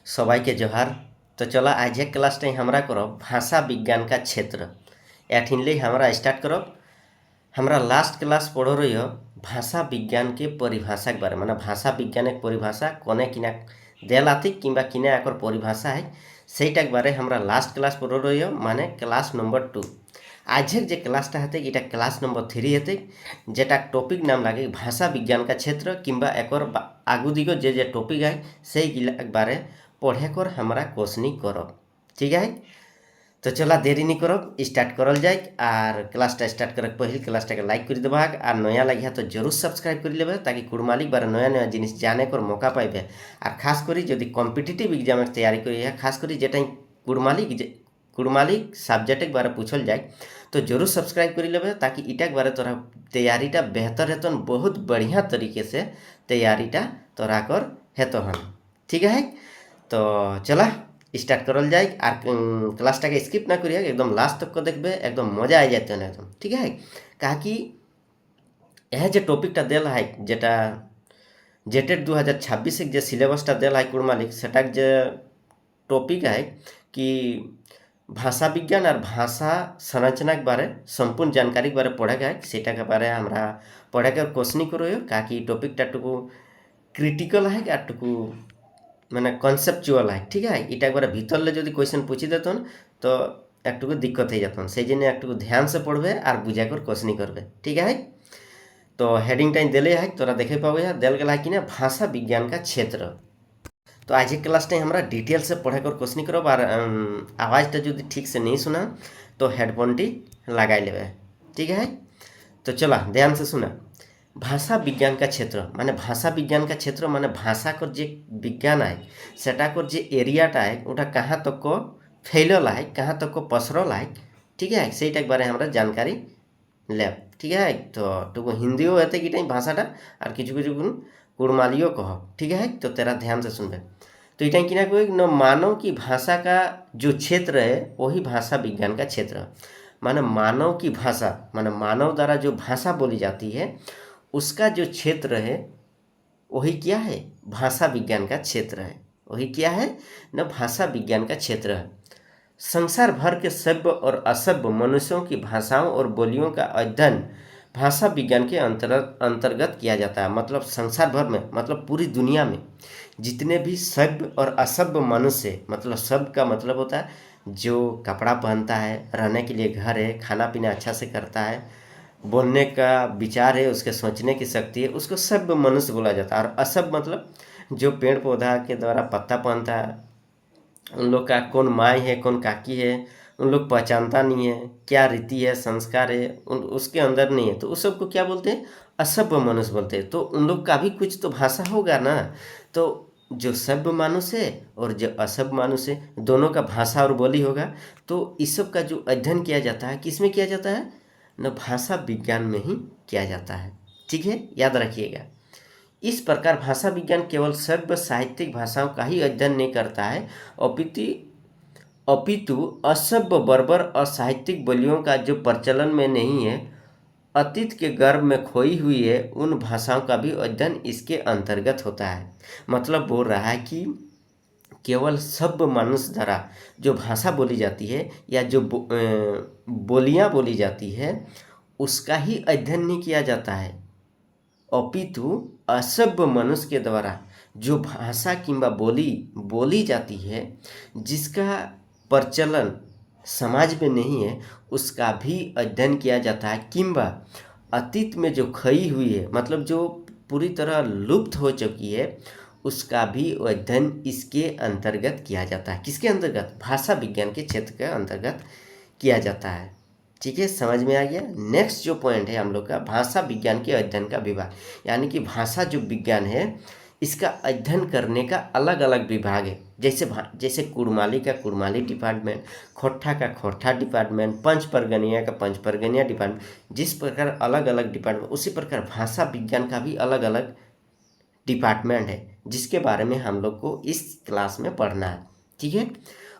सबाई के जोहार। तो चला आज एक क्लास टाइम हमरा करब भाषा विज्ञान का क्षेत्र एठिनले हमरा स्टार्ट करब। हमरा लास्ट क्लास पढ़ो रही हो भाषा विज्ञान के परिभाषा के बारे में, भाषा विज्ञान एक परिभाषा कोने किना देलाती किंबा किना एकर परिभाषा है सेटा के बारे हमरा लास्ट क्लास पढ़ो रही हो माने क्लास नंबर 2। आजेर जे क्लासटा हेते इटा क्लास नंबर 3 हेते जेटा टॉपिक नाम लागे भाषा विज्ञान का क्षेत्र किंबा एकर आगु दिगो जे टॉपिक है से बारे पढ़े कर हमरा क्वेश्चनी करब। ठीक है, तो चला देरी नहीं करब स्टार्ट करल जाए। और क्लासटा स्टार्ट कर पहले क्लासटा के लाइक कर देबा और नया लगे तो जरूर सब्सक्राइब कर लेबे ताकि कुड़मालिक बारे नया नया जिनिस जाने कर मौका पाइबे। और खास करी जदि कम्पिटिटिव एग्जाम तैयारी करी खास करी जेटा कुड़मालिक सब्जेक्ट बारे पूछल जाए तो जरूर सब्सक्राइब कर लेबे ताकि इटा बारे तोरा तैयारीटा बेहतर हेतन, बहुत बढ़िया तरीके से तैयारीटा तोरा कर हेतन। ठीक है, तो चला स्टार्ट करल जाए। और क्लासटा के स्किप ना करिए, एकदम लास्ट तक को देखबे, एकदम मजा आ जाते हैं एकदम। ठीक है, कहा कि यह जो टॉपिकटा देला है जेटा जेटेड 2026 जो सिलेबसटा देला है कुड़मालिक सेटाक जो टॉपिक है कि भाषा विज्ञान और भाषा संरचना के बारे संपूर्ण जानकारी के बारे पढ़ेगा है सेटा के बारे हमरा पढ़े के क्वेश्चन करो कहा कि टॉपिकटा टुकु क्रिटिकल है और टुकु मैंने कॉन्सेप्चुअल है। ठीक है, इटा बारे भीतर ले जो क्वेश्चन पूछी देते तो एकटुकु दिक्कत हो जाता से जन एकटुकु ध्यान से पढ़बे और बुझा कर क्वेश्चन करबे। ठीक है, तो हेडिंग टाइम दिले है तोरा देखे पाबे दिल गला कि भाषा विज्ञान का क्षेत्र। तो आज एक क्लास टाइम हमरा डिटेल से पढ़े कर क्वेश्चन करब और आवाज़टा जो ठीक से नहीं सुना तो हेडफोनटी लगा लेबे। ठीक है, तो चला ध्यान से सुना। भाषा विज्ञान का क्षेत्र माने भाषा विज्ञान का क्षेत्र माने भाषा कर जे विज्ञान है सेटा कर जे एरियाटा है ओटा कहाँ तक को फैलल है, कहाँ तक को पसरल है। ठीक है, सेटा के बारे हमरा जानकारी लेब। ठीक है, तो टुकु हिंदियों हेते कि भाषाटा और किछु किछु कुड़मालियों कह। ठीक है, तो तेरा ध्यान से सुनबे। तो इटा कि न मानव की भाषा का जो क्षेत्र है वही भाषा विज्ञान का क्षेत्र माने मानव की भाषा माने मानव द्वारा जो भाषा बोली जाती है उसका जो क्षेत्र है वही क्या है, भाषा विज्ञान का क्षेत्र है। वही क्या है न भाषा विज्ञान का क्षेत्र है। संसार भर के सभ्य और असभ्य मनुष्यों की भाषाओं और बोलियों का अध्ययन भाषा विज्ञान के अंतर्गत किया जाता है। मतलब संसार भर में मतलब पूरी दुनिया में जितने भी सभ्य और असभ्य मनुष्य, मतलब सभ्य का मतलब होता है जो कपड़ा पहनता है, रहने के लिए घर है, खाना पीना अच्छा से करता है, बोलने का विचार है, उसके सोचने की शक्ति है, उसको सभ्य मनुष्य बोला जाता है। और असभ्य मतलब जो पेड़ पौधा के द्वारा पत्ता पहनता है, उन लोग का कौन माई है कौन काकी है उन लोग पहचानता नहीं है, क्या रीति है संस्कार है उसके अंदर नहीं है, तो उस सबको क्या बोलते हैं, असभ्य मनुष्य बोलते हैं। तो उन लोग का भी कुछ तो भाषा होगा ना। तो जो सभ्य मानुष है और जो असभ्य मानुष है दोनों का भाषा और बोली होगा। तो इस सब का जो अध्ययन किया जाता है किस में किया जाता है न भाषा विज्ञान में ही किया जाता है। ठीक है, याद रखिएगा। इस प्रकार भाषा विज्ञान केवल सभ्य साहित्यिक भाषाओं का ही अध्ययन नहीं करता है अपितु असभ्य बर्बर और साहित्यिक बोलियों का जो प्रचलन में नहीं है, अतीत के गर्भ में खोई हुई है, उन भाषाओं का भी अध्ययन इसके अंतर्गत होता है। मतलब बोल रहा है कि केवल सभ्य मनुष्य द्वारा जो भाषा बोली जाती है या जो बोलियां बोली जाती है उसका ही अध्ययन नहीं किया जाता है, अपितु असभ्य मनुष्य के द्वारा जो भाषा किंबा बोली बोली जाती है जिसका प्रचलन समाज में नहीं है उसका भी अध्ययन किया जाता है। किंबा अतीत में जो खोई हुई है मतलब जो पूरी तरह लुप्त हो चुकी है उसका भी अध्ययन इसके अंतर्गत किया जाता है। किसके अंतर्गत, भाषा विज्ञान के क्षेत्र के अंतर्गत किया जाता है। ठीक है, समझ में आ गया। नेक्स्ट जो पॉइंट है हम लोग का भाषा विज्ञान के अध्ययन का विभाग, यानी कि भाषा जो विज्ञान है इसका अध्ययन करने का अलग अलग विभाग है। जैसे कुड़माली का कुड़माली डिपार्टमेंट, खोट्ठा का खोट्ठा डिपार्टमेंट, पंच परगनिया का पंच परगनिया डिपार्टमेंट, जिस प्रकार अलग अलग डिपार्टमेंट उसी प्रकार भाषा विज्ञान का भी अलग अलग डिपार्टमेंट है जिसके बारे में हम लोग को इस क्लास में पढ़ना है। ठीक है,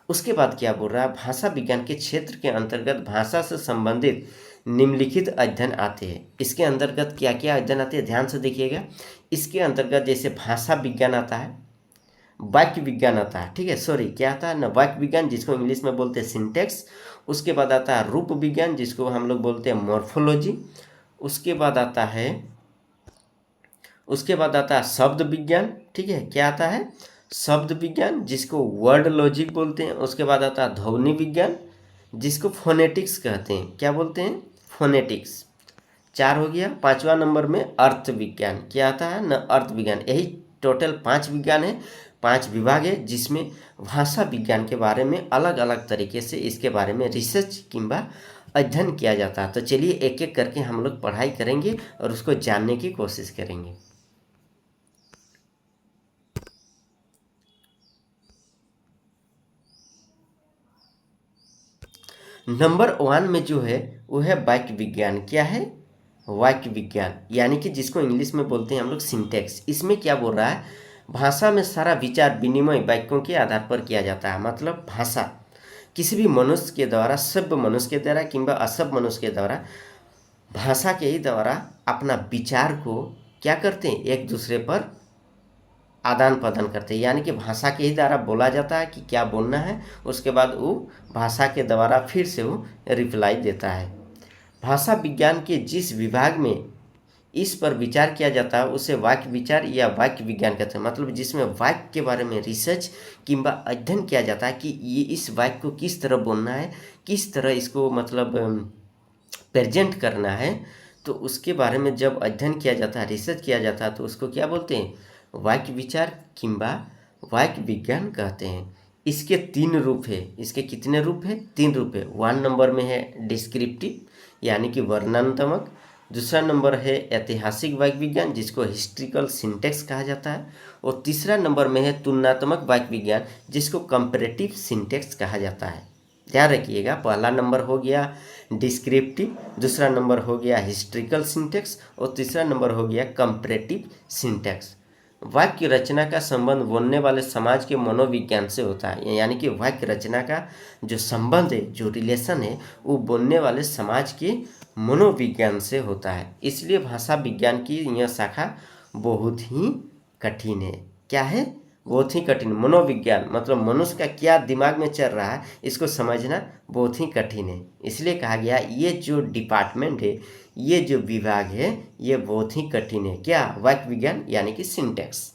उसके बाद क्या बोल रहा है, भाषा विज्ञान के क्षेत्र के अंतर्गत भाषा से संबंधित निम्नलिखित अध्ययन आते हैं। इसके अंतर्गत क्या क्या अध्ययन आते हैं ध्यान से देखिएगा। इसके अंतर्गत जैसे भाषा विज्ञान आता है, वाक्य विज्ञान आता है, ठीक है, सॉरी क्या आता है ना, वाक्य विज्ञान जिसको इंग्लिश में बोलते हैं सिंटेक्स। उसके बाद आता है रूप विज्ञान जिसको हम लोग बोलते हैं मॉर्फोलॉजी। उसके बाद आता है शब्द विज्ञान, ठीक है, क्या आता है, शब्द विज्ञान जिसको वर्ड लॉजिक बोलते हैं। उसके बाद आता है ध्वनि विज्ञान जिसको फोनेटिक्स कहते हैं, क्या बोलते हैं, फोनेटिक्स। 4 हो गया। 5वां नंबर में अर्थ विज्ञान, क्या आता है न, अर्थ विज्ञान। यही टोटल 5 विज्ञान है, 5 विभाग है जिसमें भाषा विज्ञान के बारे में अलग अलग तरीके से इसके बारे में रिसर्च किंबा अध्ययन किया जाता है। तो चलिए एक एक करके हम लोग पढ़ाई करेंगे और उसको जानने की कोशिश करेंगे। नंबर 1 में जो है वो है वाक्य विज्ञान। क्या है, वाक्य विज्ञान, यानी कि जिसको इंग्लिश में बोलते हैं हम लोग सिंटेक्स। इसमें क्या बोल रहा है, भाषा में सारा विचार विनिमय वाक्यों के आधार पर किया जाता है। मतलब भाषा किसी भी मनुष्य के द्वारा, सभ्य मनुष्य के द्वारा किंबा असभ्य मनुष्य के द्वारा, भाषा के ही द्वारा अपना विचार को क्या करते हैं, एक दूसरे पर आदान प्रदान करते हैं। यानी कि भाषा के ही द्वारा बोला जाता है कि क्या बोलना है, उसके बाद वो भाषा के द्वारा फिर से वो रिप्लाई देता है। भाषा विज्ञान के जिस विभाग में इस पर विचार किया जाता है उसे वाक्य विचार या वाक्य विज्ञान कहते हैं। मतलब जिसमें वाक्य के बारे में रिसर्च किंबा अध्ययन किया जाता है कि ये इस वाक्य को किस तरह बोलना है, किस तरह इसको मतलब प्रेजेंट करना है, तो उसके बारे में जब अध्ययन किया जाता है, रिसर्च किया जाता है, तो उसको क्या बोलते हैं, वाक्य विचार किंबा वाक्य विज्ञान कहते हैं। इसके 3 रूप है। इसके कितने रूप है, 3 रूप है। 1 नंबर में है डिस्क्रिप्टिव यानी कि वर्णनात्मक। दूसरा नंबर है ऐतिहासिक वाक्य विज्ञान जिसको हिस्ट्रिकल सिंटेक्स कहा जाता है। और तीसरा नंबर में है तुलनात्मक वाक्य विज्ञान जिसको कंपैरेटिव सिंटेक्स कहा जाता है। ध्यान रखिएगा, पहला नंबर हो गया डिस्क्रिप्टिव, दूसरा नंबर हो गया हिस्ट्रिकल सिंटेक्स और तीसरा नंबर हो गया कंपैरेटिव सिंटेक्स। वाक्य रचना का संबंध बोलने वाले समाज के मनोविज्ञान से होता है। यानी कि वाक्य रचना का जो संबंध है, जो रिलेशन है, वो बोलने वाले समाज के मनोविज्ञान से होता है। इसलिए भाषा विज्ञान की यह शाखा बहुत ही कठिन है। क्या है, बहुत ही कठिन। मनोविज्ञान मतलब मनुष्य का क्या दिमाग में चल रहा है, इसको समझना बहुत ही कठिन है। इसलिए कहा गया ये जो डिपार्टमेंट है, ये जो विभाग है, ये बहुत ही कठिन है। क्या, वाक्य विज्ञान यानी कि सिंटेक्स।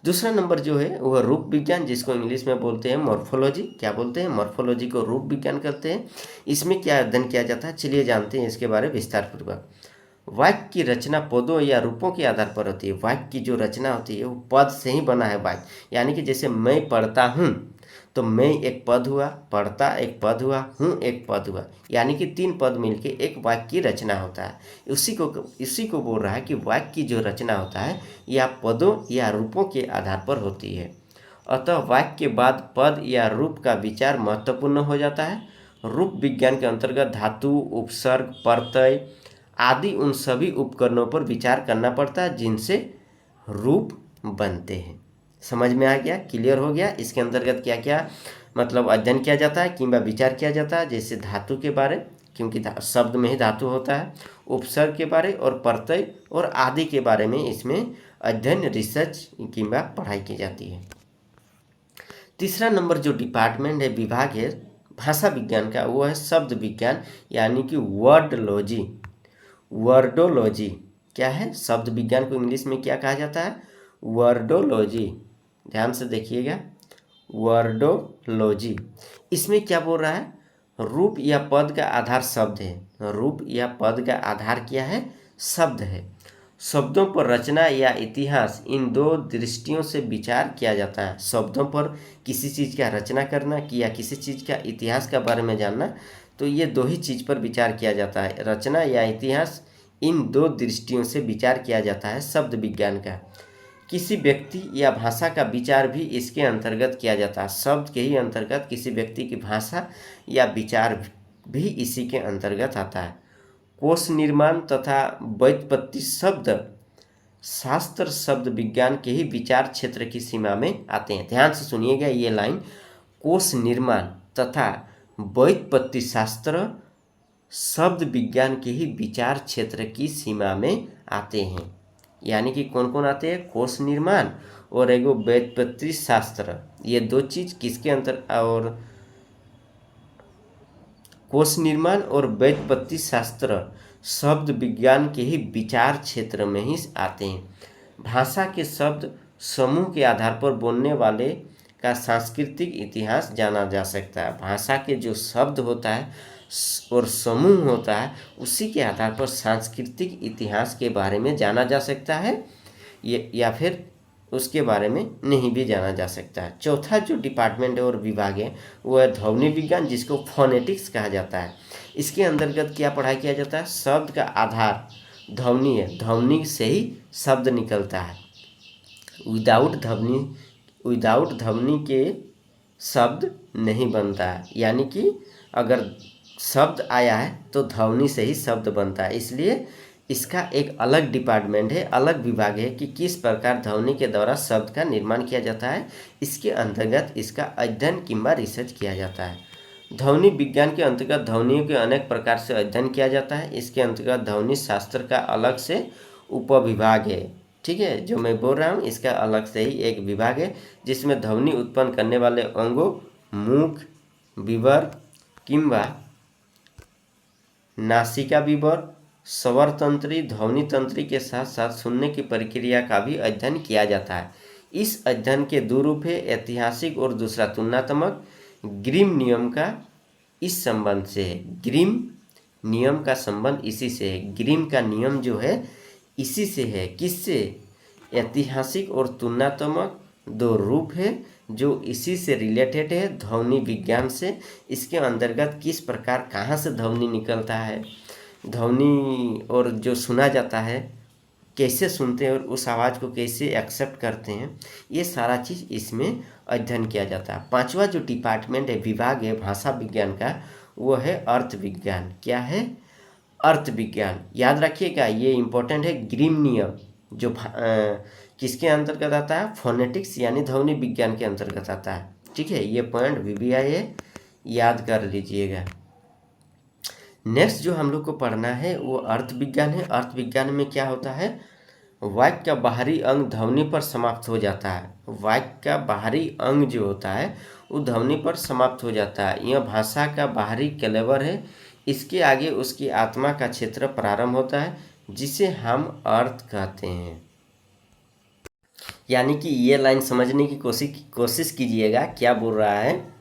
दूसरा नंबर जो है वह रूप विज्ञान जिसको इंग्लिश में बोलते हैं मॉर्फोलॉजी। क्या बोलते हैं, मॉर्फोलॉजी को रूप विज्ञान कहते हैं। इसमें क्या अध्ययन किया जाता है, चलिए जानते हैं इसके बारे में विस्तार पूर्वक। वाक्य की रचना पदों या रूपों के आधार पर होती है। वाक्य की जो रचना होती है वो पद से ही बना है वाक्य। यानी कि जैसे मैं पढ़ता हूँ तो मैं एक पद हुआ, पढ़ता एक पद हुआ, हूँ एक पद हुआ, यानी कि 3 पद मिलके एक वाक्य की रचना होता है। इसी को बोल रहा है कि वाक्य की जो रचना होता है या पदों या रूपों के आधार पर होती है। अतः वाक्य के बाद पद या रूप का विचार महत्वपूर्ण हो जाता है। रूप विज्ञान के अंतर्गत धातु, उपसर्ग, प्रत्यय आदि उन सभी उपकरणों पर विचार करना पड़ता है जिनसे रूप बनते हैं। समझ में आ गया, क्लियर हो गया। इसके अंतर्गत क्या क्या मतलब अध्ययन किया जाता है किंबा विचार किया जाता है, जैसे धातु के बारे, क्योंकि शब्द में ही धातु होता है, उपसर्ग के बारे और प्रत्यय और आदि के बारे में इसमें अध्ययन, रिसर्च किंबा पढ़ाई की जाती है। तीसरा नंबर जो डिपार्टमेंट है, विभाग है भाषा विज्ञान का, वो है शब्द विज्ञान यानी कि वर्डोलॉजी। वर्डोलॉजी क्या है, शब्द विज्ञान को इंग्लिश में क्या कहा जाता है, वर्डोलॉजी। ध्यान से देखिएगा, वर्डोलॉजी। इसमें क्या बोल रहा है, रूप या पद का आधार शब्द है। रूप या पद का आधार क्या है, शब्द है। शब्दों पर रचना या इतिहास, इन 2 दृष्टियों से विचार किया जाता है। शब्दों पर किसी चीज़ का रचना करना कि या किसी चीज़ का इतिहास के बारे में जानना, तो ये 2 ही चीज़ पर विचार किया जाता है, रचना या इतिहास। इन 2 दृष्टियों से विचार किया जाता है शब्द विज्ञान का। किसी व्यक्ति या भाषा का विचार भी इसके अंतर्गत किया जाता है। शब्द के ही अंतर्गत किसी व्यक्ति की भाषा या विचार भी इसी के अंतर्गत आता है। कोश निर्माण तथा व्युत्पत्ति शब्द शास्त्र शब्द विज्ञान के ही विचार क्षेत्र की सीमा में आते हैं। ध्यान से सुनिएगा ये लाइन, कोश निर्माण तथा व्युत्पत्ति शास्त्र शब्द विज्ञान के ही विचार क्षेत्र की सीमा में आते हैं। यानी कि कौन कौन आते हैं, कोश निर्माण और एगो व्युत्पत्ति शास्त्र। ये दो चीज किसके अंतर, और कोश निर्माण और व्युत्पत्ति शास्त्र शब्द विज्ञान के ही विचार क्षेत्र में ही आते हैं। भाषा के शब्द समूह के आधार पर बोलने वाले का सांस्कृतिक इतिहास जाना जा सकता है। भाषा के जो शब्द होता है और समूह होता है, उसी के आधार पर सांस्कृतिक इतिहास के बारे में जाना जा सकता है, ये या फिर उसके बारे में नहीं भी जाना जा सकता है। चौथा जो डिपार्टमेंट है और विभाग है वो है ध्वनि विज्ञान, जिसको फोनेटिक्स कहा जाता है। इसके अंतर्गत क्या पढ़ाई किया जाता है, शब्द का आधार ध्वनि है, ध्वनि से ही शब्द निकलता है। विदाउट ध्वनि के शब्द नहीं बनता है, यानी कि अगर शब्द आया है तो ध्वनि से ही शब्द बनता है। इसलिए इसका एक अलग डिपार्टमेंट है, अलग विभाग है कि किस प्रकार ध्वनि के द्वारा शब्द का निर्माण किया जाता है। इसके अंतर्गत इसका अध्ययन किंबा रिसर्च किया जाता है। ध्वनि विज्ञान के अंतर्गत ध्वनियों के अनेक प्रकार से अध्ययन किया जाता है। इसके अंतर्गत ध्वनि शास्त्र का अलग से उपविभाग है। ठीक है, जो मैं बोल रहा हूँ इसका अलग से ही एक विभाग है, जिसमें ध्वनि उत्पन्न करने वाले अंगों मुख, विवर किंबा नासिका विवर, स्वर तंत्री, ध्वनि तंत्री के साथ साथ सुनने की प्रक्रिया का भी अध्ययन किया जाता है। इस अध्ययन के दो रूप है, ऐतिहासिक और दूसरा तुलनात्मक। ग्रिम नियम का इस संबंध से है, ग्रिम नियम का संबंध इसी से है। ग्रिम का नियम जो है इसी से है, किससे, ऐतिहासिक और तुलनात्मक दो रूप है जो इसी से रिलेटेड है, ध्वनि विज्ञान से। इसके अंतर्गत किस प्रकार कहाँ से ध्वनि निकलता है, ध्वनि और जो सुना जाता है कैसे सुनते हैं और उस आवाज़ को कैसे एक्सेप्ट करते हैं, ये सारा चीज़ इसमें अध्ययन किया जाता है। पांचवा जो डिपार्टमेंट है, विभाग है भाषा विज्ञान का, वो है अर्थ विज्ञान। क्या है, अर्थ विज्ञान। याद रखिएगा ये इम्पोर्टेंट है। ग्रिम नियम जो किसके अंतर्गत आता है, फोनेटिक्स यानी ध्वनि विज्ञान के अंतर्गत आता है। ठीक है, ये पॉइंट VBI है, याद कर लीजिएगा। नेक्स्ट जो हम लोग को पढ़ना है वो अर्थ विज्ञान है। अर्थ विज्ञान में क्या होता है, वाक्य का बाहरी अंग ध्वनि पर समाप्त हो जाता है। वाक्य का बाहरी अंग जो होता है वो ध्वनि पर समाप्त हो जाता है। यह भाषा का बाहरी क्लेवर है। इसके आगे उसकी आत्मा का क्षेत्र प्रारंभ होता है, जिसे हम अर्थ कहते हैं। यानी कि ये लाइन समझने की कोशिश कीजिएगा, क्या बोल रहा है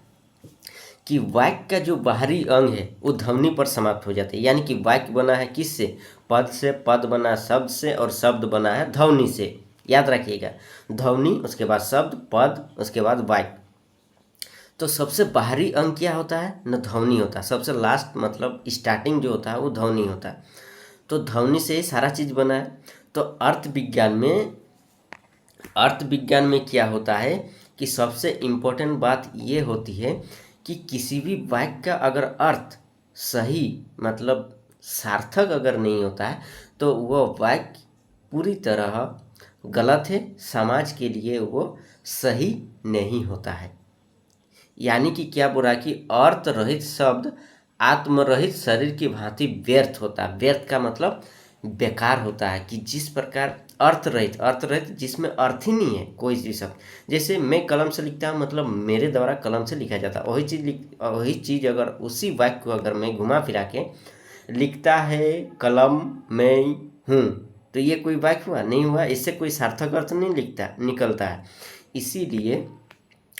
कि वाक्य का जो बाहरी अंग है वो ध्वनि पर समाप्त हो जाते हैं। यानी कि वाक्य बना है किससे, पद से, पद बना है शब्द से और शब्द बना है ध्वनि से। याद रखिएगा, ध्वनि उसके बाद शब्द, पद उसके बाद वाक्य। तो सबसे बाहरी अंग क्या होता है न, ध्वनि होता है। सबसे लास्ट मतलब स्टार्टिंग जो होता है वो ध्वनि होता है। तो ध्वनि से ही सारा चीज़ बना है। तो अर्थ विज्ञान में क्या होता है कि सबसे इम्पोर्टेंट बात ये होती है कि किसी भी वाक्य का अगर अर्थ सही मतलब सार्थक अगर नहीं होता है तो वह वाक्य पूरी तरह गलत है, समाज के लिए वो सही नहीं होता है। यानी कि क्या बोला कि अर्थ रहित शब्द आत्मरहित शरीर की भांति व्यर्थ होता है। व्यर्थ का मतलब बेकार होता है, कि जिस प्रकार अर्थ रहित जिसमें अर्थ ही नहीं है कोई भी शब्द। जैसे मैं कलम से लिखता हूँ, मतलब मेरे द्वारा कलम से लिखा जाता है, वही चीज़ अगर उसी वाक्य को अगर मैं घुमा फिरा के लिखता है कलम मैं हूँ, तो ये कोई वाक्य हुआ नहीं हुआ, इससे कोई सार्थक अर्थ नहीं निकलता है। इसीलिए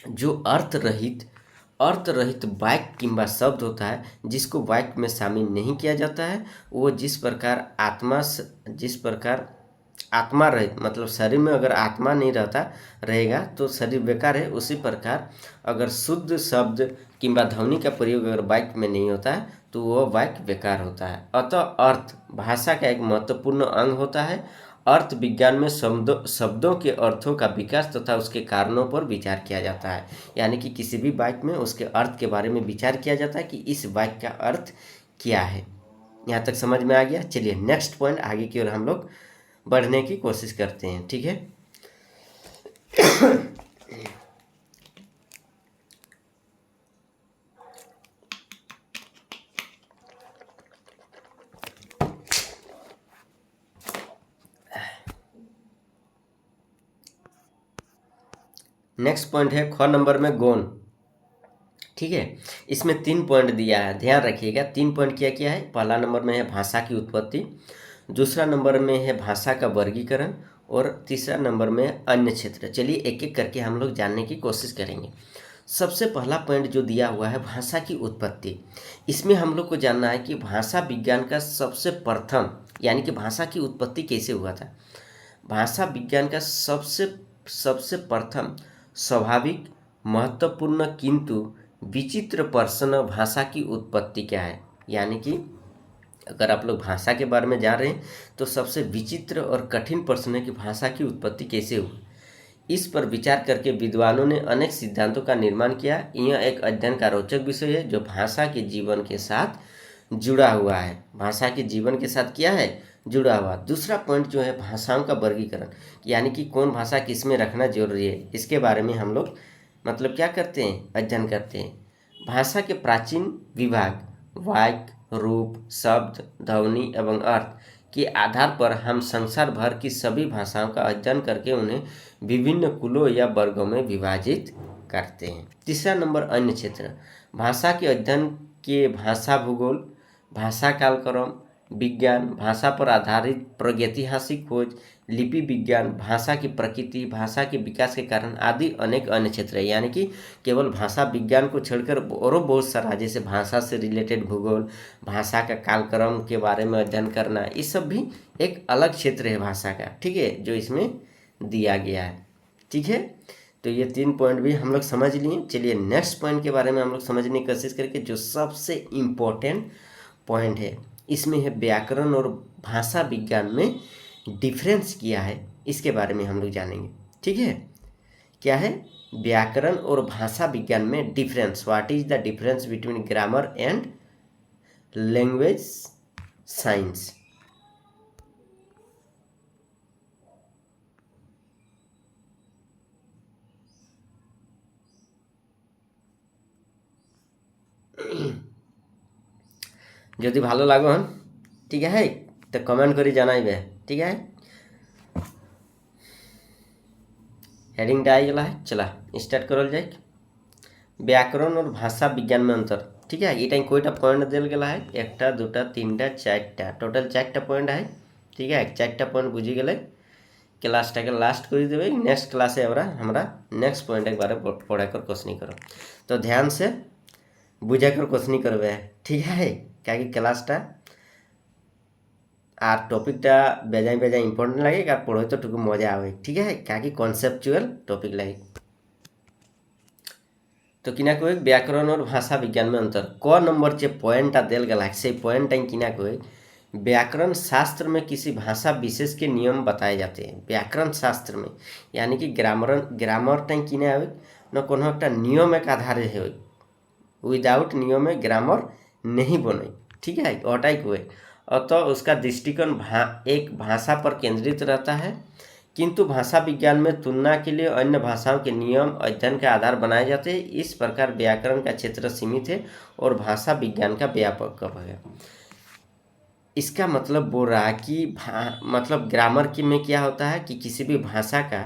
जो अर्थ रहित वाक्य किंबा शब्द होता है जिसको वाक्य में शामिल नहीं किया जाता है, वो जिस प्रकार आत्मा रहित मतलब शरीर में अगर आत्मा नहीं रहेगा तो शरीर बेकार है। उसी प्रकार अगर शुद्ध शब्द किंबा ध्वनि का प्रयोग अगर वाक्य में नहीं होता है तो वह वाक्य बेकार होता है। अतः अर्थ भाषा का एक महत्वपूर्ण अंग होता है। अर्थ विज्ञान में शब्दों के अर्थों का विकास तथा उसके कारणों पर विचार किया जाता है। यानी कि किसी भी वाक्य में उसके अर्थ के बारे में विचार किया जाता है कि इस वाक्य का अर्थ क्या है। यहाँ तक समझ में आ गया। चलिए नेक्स्ट पॉइंट आगे की ओर हम लोग बढ़ने की कोशिश करते हैं। ठीक है, नेक्स्ट पॉइंट है ख नंबर में गौण। ठीक है, इसमें 3 पॉइंट दिया है, ध्यान रखिएगा। 3 पॉइंट क्या क्या है? पहला नंबर में है भाषा की उत्पत्ति, दूसरा नंबर में है भाषा का वर्गीकरण, और तीसरा नंबर में अन्य क्षेत्र। चलिए एक एक करके हम लोग जानने की कोशिश करेंगे। सबसे पहला पॉइंट जो दिया हुआ है भाषा की उत्पत्ति, इसमें हम लोग को जानना है कि भाषा विज्ञान का सबसे प्रथम, यानी कि भाषा की उत्पत्ति कैसे हुआ था। भाषा विज्ञान का सबसे प्रथम स्वाभाविक, महत्वपूर्ण किंतु विचित्र प्रश्न भाषा की उत्पत्ति क्या है। यानी कि अगर आप लोग भाषा के बारे में जान रहे हैं तो सबसे विचित्र और कठिन प्रश्न है कि भाषा की उत्पत्ति कैसे हुई। इस पर विचार करके विद्वानों ने अनेक सिद्धांतों का निर्माण किया। यह एक अध्ययन का रोचक विषय है जो भाषा के जीवन के साथ जुड़ा हुआ है। भाषा के जीवन के साथ क्या है? जुड़ा हुआ। दूसरा पॉइंट जो है भाषाओं का वर्गीकरण, यानी कि कौन भाषा किस में रखना जरूरी है, इसके बारे में हम लोग मतलब क्या करते हैं? अध्ययन करते हैं। भाषा के प्राचीन विभाग वाक्य, रूप, शब्द, ध्वनि एवं अर्थ के आधार पर हम संसार भर की सभी भाषाओं का अध्ययन करके उन्हें विभिन्न कुलों या वर्गों में विभाजित करते हैं। तीसरा नंबर अन्य क्षेत्र। भाषा के अध्ययन के भाषा भूगोल, भाषा कालक्रम विज्ञान, भाषा पर आधारित प्रागैतिहासिक खोज, लिपि विज्ञान, भाषा की प्रकृति, भाषा के विकास के कारण आदि अनेक अन्य क्षेत्र है। यानी कि केवल भाषा विज्ञान को छोड़कर और बहुत सारा, जैसे भाषा से रिलेटेड भूगोल, भाषा का कालक्रम के बारे में अध्ययन करना, ये सब भी एक अलग क्षेत्र है भाषा का। ठीक है, जो इसमें दिया गया है। ठीक है, तो ये 3 पॉइंट भी हम लोग समझ लिए। चलिए नेक्स्ट पॉइंट के बारे में हम लोग समझने की कोशिश करके, जो सबसे इम्पोर्टेंट पॉइंट है इसमें है व्याकरण और भाषा विज्ञान में डिफरेंस किया है, इसके बारे में हम लोग जानेंगे। ठीक है, क्या है? व्याकरण और भाषा विज्ञान में difference. What is the difference between grammar and language science. যদি ভালো লাগন ঠিক আছে তো কমেন্ট করে জানাইবে। ঠিক আছে, हेडिंग आईगला है। चला स्टार्ट करल जाए। व्याकरण और भाषा विज्ञान में अंतर। ठीक है, ये कोईटा पॉइंट दिल गला है, 1 2 3 4 टोटल 4 पॉइंट है। ठीक है, 4 पॉइंट बुझी गए। क्लासटा के लास्ट कर देवे। नेक्स्ट क्लासे हमरा नेक्स्ट पॉइंट एक बारे पढ़ाकर क्वेश्चन करो, तो ध्यान से बुझाकर क्वेश्चन करबे। ठीक है, क्या क्लासटा আর টপিকটা বেজায় বেজায় ইম্পর্টেন্ট লাগে আর পড়ে তো টুকু মজা आवे। ठीक है, क्या कॉन्सेप्चुअल टॉपिक लगे। तो किना कोई व्याकरण और भाषा विज्ञान में अंतर क नंबर जे पॉइंटा दिल गला से पॉइंट किना कोई व्याकरण शास्त्र में किसी भाषा विशेष के नियम बताए जाते हैं। व्याकरण शास्त्र में यानी कि ग्रामर टाइम किना हो न कोनो एक नियम एक आधार है, विदाउट नियम ग्रामर नहीं बने। ठीक है, ओटाई कोई अतः उसका दृष्टिकोण एक भाषा पर केंद्रित रहता है, किंतु भाषा विज्ञान में तुलना के लिए अन्य भाषाओं के नियम अध्ययन का आधार बनाए जाते हैं। इस प्रकार व्याकरण का क्षेत्र सीमित है और भाषा विज्ञान का व्यापक है। इसका मतलब बोल रहा है कि मतलब ग्रामर की में क्या होता है कि किसी भी भाषा का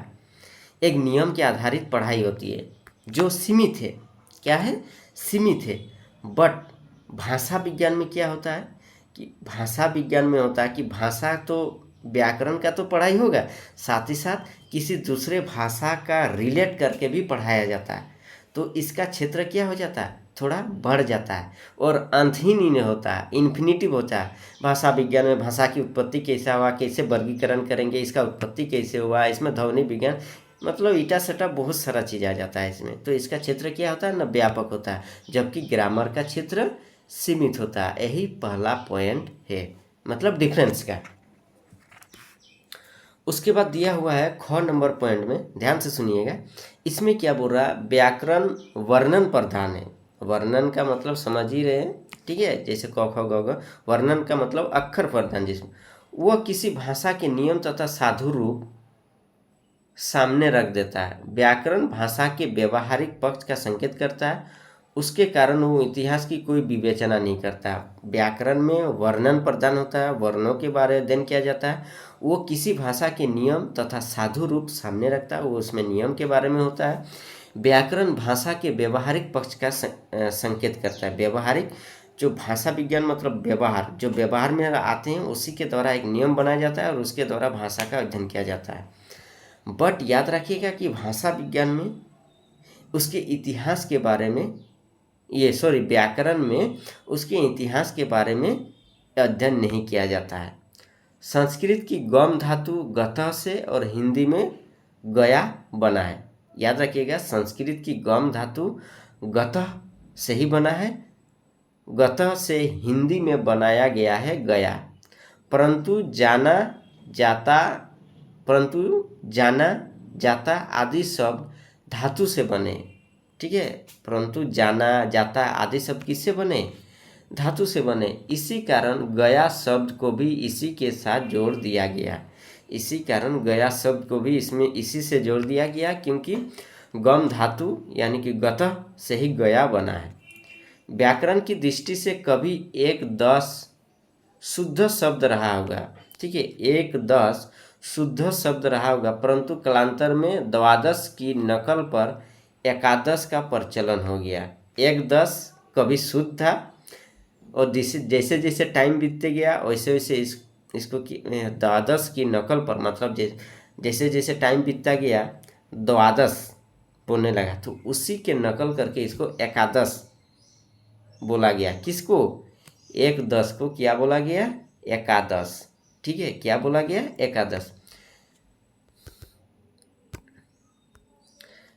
एक नियम के आधारित पढ़ाई होती है जो सीमित है। क्या है? सीमित है। बट भाषा विज्ञान में क्या होता है कि भाषा विज्ञान में होता है कि भाषा तो व्याकरण का तो पढ़ाई होगा, साथ ही साथ किसी दूसरे भाषा का रिलेट करके भी पढ़ाया जाता है। तो इसका क्षेत्र क्या हो जाता है? थोड़ा बढ़ जाता है और अंतहीन ही नहीं होता है, इन्फिनिटिव होता है। भाषा विज्ञान में भाषा की उत्पत्ति कैसा हुआ, कैसे वर्गीकरण करेंगे, इसका उत्पत्ति कैसे हुआ, इसमें ध्वनि विज्ञान मतलब ईटा सटा बहुत सारा चीज़ आ जाता है इसमें। तो इसका क्षेत्र क्या होता है ना, व्यापक होता है, जबकि ग्रामर का क्षेत्र सीमित होता है। यही पहला पॉइंट है, मतलब डिफरेंस का। उसके बाद दिया हुआ है ख नंबर पॉइंट में, ध्यान से सुनिएगा। इसमें क्या बोल रहा है? व्याकरण वर्णन प्रधान है। वर्णन का मतलब समझ ही रहे हैं। ठीक है, जैसे क ख ग घ, वर्णन का मतलब अक्षर प्रधान, जिसमें वह किसी भाषा के नियम तथा साधु रूप सामने रख देता है। व्याकरण भाषा के व्यवहारिक पक्ष का संकेत करता है, उसके कारण वो इतिहास की कोई विवेचना नहीं करता। व्याकरण में वर्णन प्रदान होता है, वर्णों के बारे में अध्ययन किया जाता है। वो किसी भाषा के नियम तथा साधु रूप सामने रखता है, वो उसमें नियम के बारे में होता है। व्याकरण भाषा के व्यवहारिक पक्ष का संकेत करता है। व्यवहारिक जो भाषा विज्ञान मतलब व्यवहार, जो व्यवहार में आते हैं उसी के द्वारा एक नियम बनाया जाता है और उसके द्वारा भाषा का अध्ययन किया जाता है। बट याद रखिएगा कि भाषा विज्ञान में उसके इतिहास के बारे में व्याकरण में उसके इतिहास के बारे में अध्ययन नहीं किया जाता है। संस्कृत की गम धातु गतः से और हिंदी में गया बना है। याद रखिएगा, संस्कृत की गम धातु गतः से ही बना है, गतः से हिंदी में बनाया गया है गया। परंतु जाना जाता आदि शब्द धातु से बने। ठीक है, परंतु जाना जाता आदि शब्द किससे बने? धातु से बने। इसी कारण गया शब्द को भी इसी के साथ जोड़ दिया गया। इसी कारण गया शब्द को भी इसमें इसी से जोड़ दिया गया, क्योंकि गम धातु यानी कि गतः से ही गया बना है। व्याकरण की दृष्टि से कभी 1-10 शुद्ध शब्द रहा होगा। ठीक है, 1-10 शुद्ध शब्द रहा होगा, परंतु कालांतर में 12 की नकल पर 11 का प्रचलन हो गया। 1-10 कभी शुद्ध था और जैसे जैसे टाइम बीतते गया वैसे वैसे इसको 12 की नकल पर, मतलब जैसे जैसे टाइम बीतता गया 12 बोलने लगा, तो उसी के नकल करके इसको 11 बोला गया। किसको? 1-10 को क्या बोला गया? 11। ठीक है, क्या बोला गया? 11।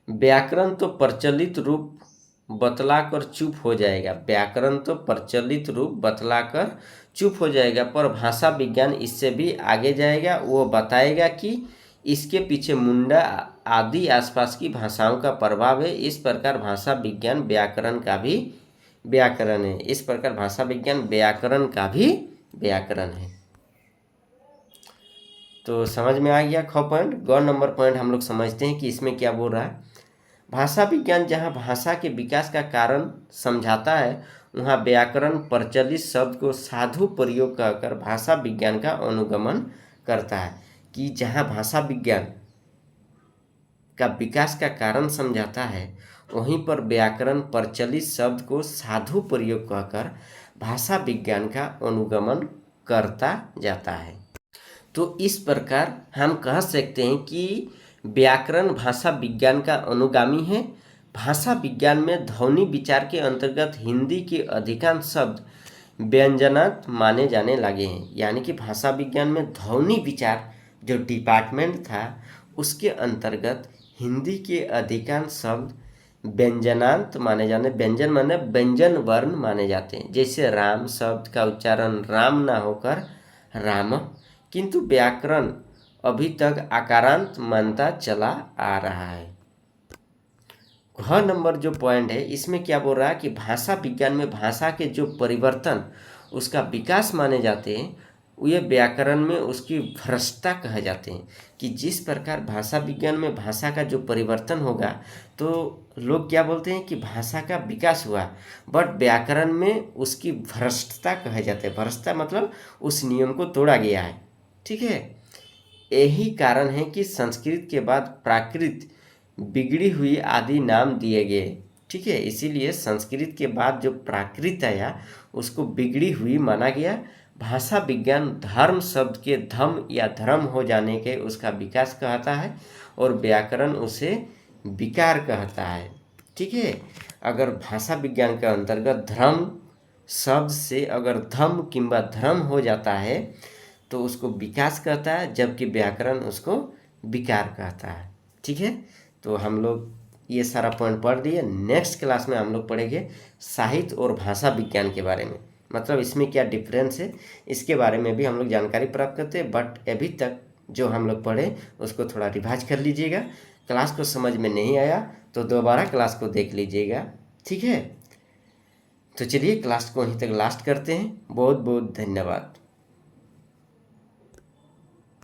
व्याकरण तो प्रचलित रूप बतलाकर चुप हो जाएगा। व्याकरण तो प्रचलित रूप बतलाकर चुप हो जाएगा, पर भाषा विज्ञान इससे भी आगे जाएगा। वो बताएगा कि इसके पीछे मुंडा आदि आसपास की भाषाओं का प्रभाव है। इस प्रकार भाषा विज्ञान व्याकरण का भी व्याकरण है। इस प्रकार भाषा विज्ञान व्याकरण का भी व्याकरण है। तो समझ में आ गया ख पॉइंट। ग नंबर पॉइंट हम लोग समझते हैं कि इसमें क्या बोल रहा है। भाषा विज्ञान जहाँ भाषा के विकास का कारण समझाता है, वहाँ व्याकरण प्रचलित शब्द को साधु प्रयोग कहकर भाषा विज्ञान का अनुगमन करता है। कि जहाँ भाषा विज्ञान का विकास का कारण समझाता है, वहीं पर व्याकरण प्रचलित शब्द को साधु प्रयोग कहकर भाषा विज्ञान का अनुगमन करता जाता है। तो इस प्रकार हम कह सकते हैं कि व्याकरण भाषा विज्ञान का अनुगामी है। भाषा विज्ञान में ध्वनि विचार के अंतर्गत हिंदी के अधिकांश शब्द व्यंजनात् माने जाने लगे हैं। यानी कि भाषा विज्ञान में ध्वनि विचार जो डिपार्टमेंट था, उसके अंतर्गत हिंदी के अधिकांश शब्द व्यंजनांत माने जाने। व्यंजन माने व्यंजन वर्ण माने जाते हैं। जैसे राम शब्द का उच्चारण राम ना होकर राम, किंतु व्याकरण अभी तक आकारांत मानता चला आ रहा है। घ नंबर जो पॉइंट है, इसमें क्या बोल रहा है कि भाषा विज्ञान में भाषा के जो परिवर्तन उसका विकास माने जाते हैं, ये व्याकरण में उसकी भ्रष्टता कहे जाते हैं। कि जिस प्रकार भाषा विज्ञान में भाषा का जो परिवर्तन होगा, तो लोग क्या बोलते हैं कि भाषा का विकास हुआ, बट व्याकरण में उसकी भ्रष्टता कहे जाते हैं। भ्रष्टता मतलब उस नियम को तोड़ा गया है। ठीक है, यही कारण है कि संस्कृत के बाद प्राकृत, बिगड़ी हुई आदि नाम दिए गए। ठीक है, इसीलिए संस्कृत के बाद जो प्राकृत आया उसको बिगड़ी हुई माना गया। भाषा विज्ञान धर्म शब्द के धम या धर्म हो जाने के उसका विकास कहता है, और व्याकरण उसे विकार कहता है। ठीक है, अगर भाषा विज्ञान के अंतर्गत धर्म शब्द से अगर धम किंवा धर्म हो जाता है तो उसको विकास कहता है, जबकि व्याकरण उसको विकार कहता है। ठीक है, तो हम लोग ये सारा पॉइंट पढ़ दिए। नेक्स्ट क्लास में हम लोग पढ़ेंगे साहित्य और भाषा विज्ञान के बारे में, मतलब इसमें क्या डिफरेंस है, इसके बारे में भी हम लोग जानकारी प्राप्त करते हैं। बट अभी तक जो हम लोग पढ़े उसको थोड़ा रिवाइज कर लीजिएगा। क्लास को समझ में नहीं आया तो दोबारा क्लास को देख लीजिएगा। ठीक है, तो चलिए क्लास को वहीं तक लास्ट करते हैं। बहुत बहुत धन्यवाद।